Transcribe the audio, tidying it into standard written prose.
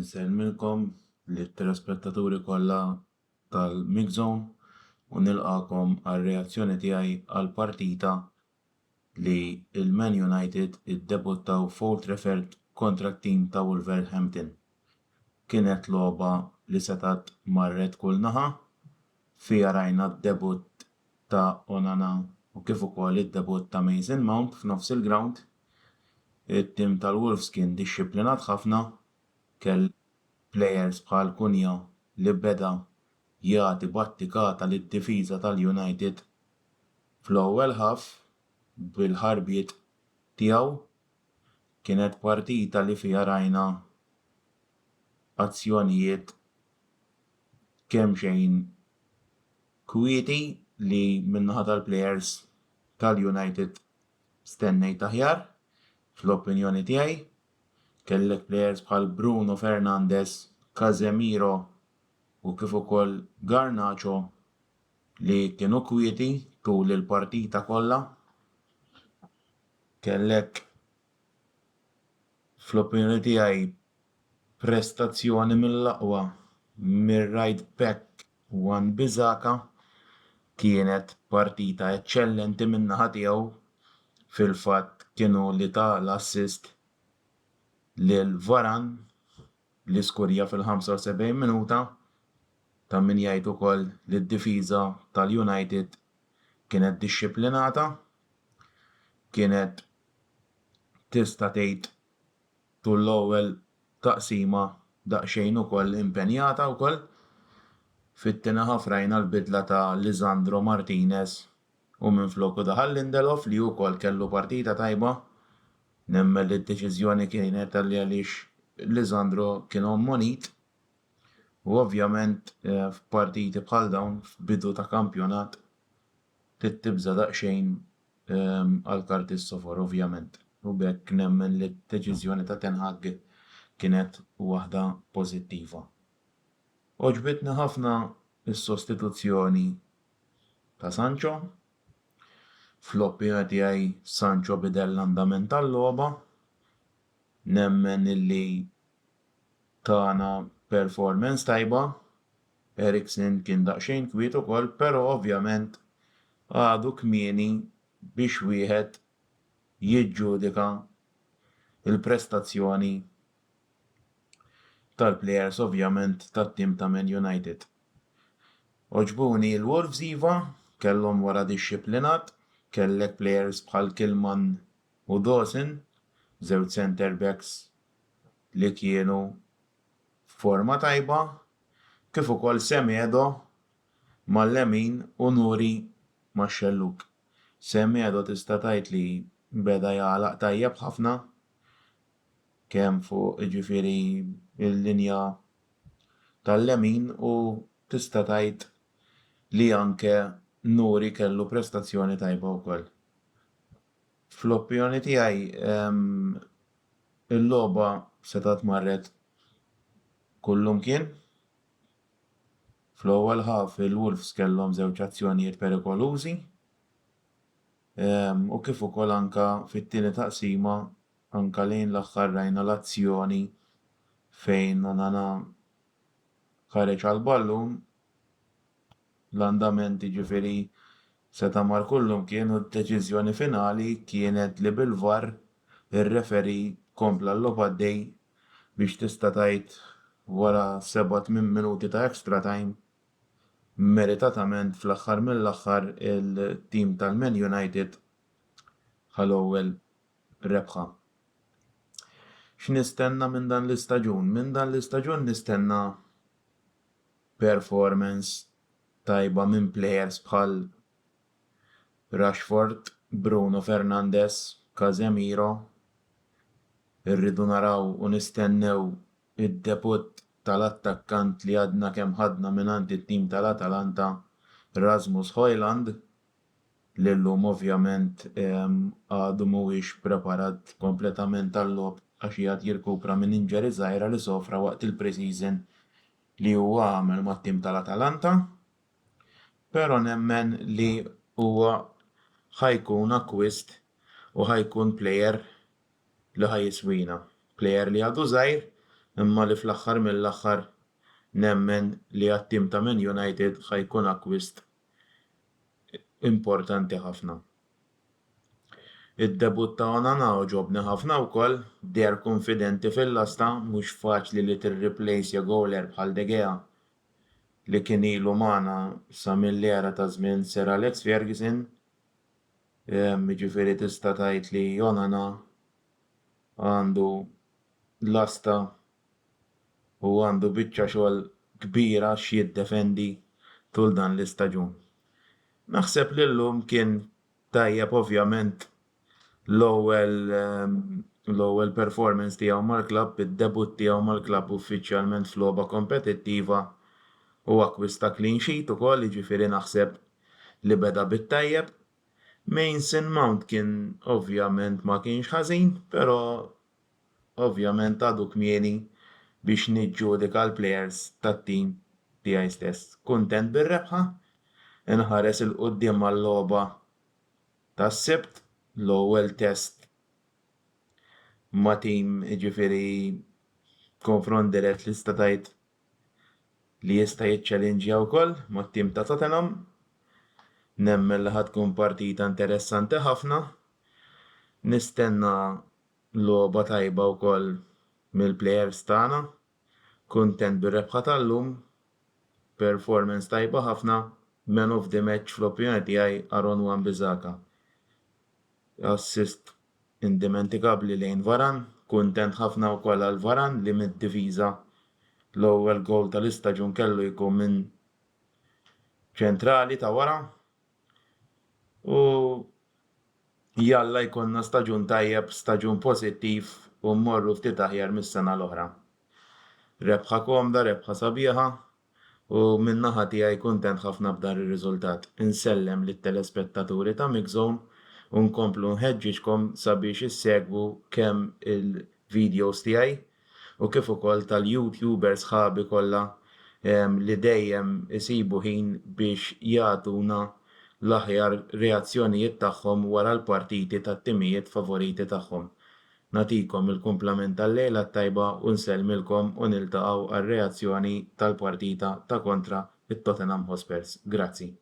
Nsellmilkom lit-telespettaturi kollha tal-Mix Zone u nilqakom għar-reazzjoni tiegħi għall-partita li l-Man United iddebuttaw f'Old Trafford kontra t-tim ta' Wolverhampton. Kienet logħba li setgħet marret kull naħa, fiha rajna d-debutt ta' Onana u kif ukoll id-debutt ta' Mason Mount f'nofs il-ground. It-tim tal-Wolves kien dixxiplinat ħafna, kell plejers bħal Kunja li beda jagħti battikata lid-difiża tal-United fl-ewwel ħaf bil-ħarbiet tiegħu. Kienet partita li fiha rajna azzjonijiet kemm xejn kwieti li min-naħa tal-plejers tal-United stennejt aħjar fl-opinjoni tiegħi. Kellek plejers bħal Bruno Fernandes, Casemiro u kif ukoll Garnacho li kienu kwieti tul il-partita kollha. Kellek fl-opinjoni tiegħi prestazzjoni mill-aqwa mir-right back Wan-Bissaka. Kienet partita eċċellenti min-naħa tiegħu, fil-fatt kienu li ta' l-assist lil Varane li skurja fil-75 minuta. Ta' min jgħid ukoll li d-difiża tal-United kienet dixxiplinata, kienet tista' tgħid tul l-ewwel taqsima daqsxejn ukoll impenjata wkoll. Fit-tieni ħaf rajna l-bidla ta' Lisandro Martinez u minfloku daħal Lindelof li wkoll kellu partita tajba. Nemmen li d-deċiżjoni kienet għaliex Lisandro kien ammonit u ovvjament f'partiti bħal dawn f'bidu ta' kampjonat tibża daqsxejn għal karti s-sofor ovvjament. U bekk nemmen li d-deċiżjoni ta' Ten Hag kienet waħda pożittiva. Oġbitni ħafna s-sostituzzjoni ta' Sancho. Fl-opinjoni tiegħi Sancho bidel l-andament tal-logħba. Nemmen illi tana performance tajba. Eriksen kien daqsxejn kwiet ukoll, però ovvjament għadu kmieni biex wieħed jiġġudika il-prestazzjoni tal-plejers ovvjament tat-tim ta' Man United. Oġbuni l-Wolves iva, kellhom wara dixxiplinat, kellek plejers bħal Kilman u Dawson, żewġ center backs li kienu f'forma tajba, kif ukoll Semedo mal-lemin u Nuri max-xelluk. Semedo tista' tgħid li beda jagħlaq tajjeb ħafna kemm fuq jiġifieri il-linja tal-lemin u tista' tgħid li anke Nuri kellu prestazzjoni tajba wkoll. Fl-opinjoni tiegħi il-logħba setgħet marret kullum kien. Fl-ewwel ħaf il-Wolves kellhom żewġ azzjonijiet perikolużi u kif ukoll anke fit-tieni taqsima anke lejn l-aħħar rajna l-azzjoni fejn Onana ħareġ għall-ballun. L-andament jiġifieri seta' mar kullum kienu d-deċiżjoni finali kienet li bil-VAR ir-referi kompla l-logħba għaddej biex tista' tgħid wara 7-8 minuti ta' extra time meritatament fl-aħħar mill-aħħar il-tim tal-Man United ħal-ewwel rebħa. X'nistenna minn dan l-istaġun? Minn dan l-istaġun nistenna performance tajba minn plejers bħal Rashford, Bruno Fernandes, Casemiro. Irridu naraw u nistennew id-debutt tal-attakkant li għadna kemm ħadna mingħand it-tim tal-Atalanta, Rasmus Højlund, li llum ovvjament għadu mhuwiex preparat kompletament tal-logħob għax jgħid jirkupra minn injury żgħira li sofra waqt il-pre-season li huwa għamel mat-tim tal-Atalanta. Però nemmen li huwa ħajkun acquist u ħajkun plejer li ħajiswina. Plejer li għadu żgħir, imma li fl-aħħar mill-aħħar nemmen li għat-tim ta' Man United ħajkun acquist importanti ħafna. Id-debut ta' Onana ġobni ħafna wkoll, der konfidenti fil-lasta mhux faċli li tirreplace goaler bħal De Gea li kien ilu magħna sa mill-era ta' żmien Sir Alex Ferguson, jiġifieri tista' tgħid li Onana għandu l-asta u għandu biċċa xogħol kbira x'jiddefendi tul dan l-istaġun. Naħseb li llum kien tajjeb ovvjament l-ewwel performance tiegħu mal-klabb, id-debut tiegħu mal-klabb uffiċjalment f'logħba kompetittiva u akkwista clean sheet ukoll, jiġifieri naħseb li beda bit-tajjeb. Mason Mount kien ovvjament ma kienx ħażin, però ovvjament għadu kmieni biex niġġudika l-plejers tat-tim tiegħi stess. Kuntent bir-rebħa, inħares il-qudiem mal-logħba tas-Sibt, l-ewwel test ma' tim jiġifieri konfront dirett li sta' tgħid li jista' jiċċallenġja wkoll mat-tim ta' Tottenham. Nemmen li tkun partita interessanti ħafna. Nistenna logħba tajba wkoll mill-plejers tagħna. Kuntent bir-rebħa tal-lum, performance tajba ħafna, man of the match fl-opinjoni tiegħi Aaron Wan-Bissaka. Assist indimentikabli lejn Varane, kuntent ħafna wkoll għal Varane li mid-diviża l-ewwel gowl tal-istaġun kellu jkun minn ċentrali ta' wara. U jalla jkollna staġun tajjeb, staġun pożittiv u mmorru ftit aħjar mis-sena l-oħra. Rebħa komda, rebħa sabiħa u min-naħa tiegħi kuntent ħafna b'dan ir-riżultat. Insellem lit-telespettaturi ta' Mixzone u nkomplu nħeġġiġkom sabiex issegwu kemm il-videos tiegħi u kif ukoll tal-YouTubers sħabi kollha li dejjem isibu ħin biex jagħtuna l-aħjar reazzjonijiet tagħhom wara l-partiti tat-timijiet favoriti tagħhom. Nagħtikom il-kumplament tal-lejla tajba u nsellmilkom u niltaqgħu għar-reazzjoni tal-partita ta' kontra it-Tottenham Hotspurs. Grazzi.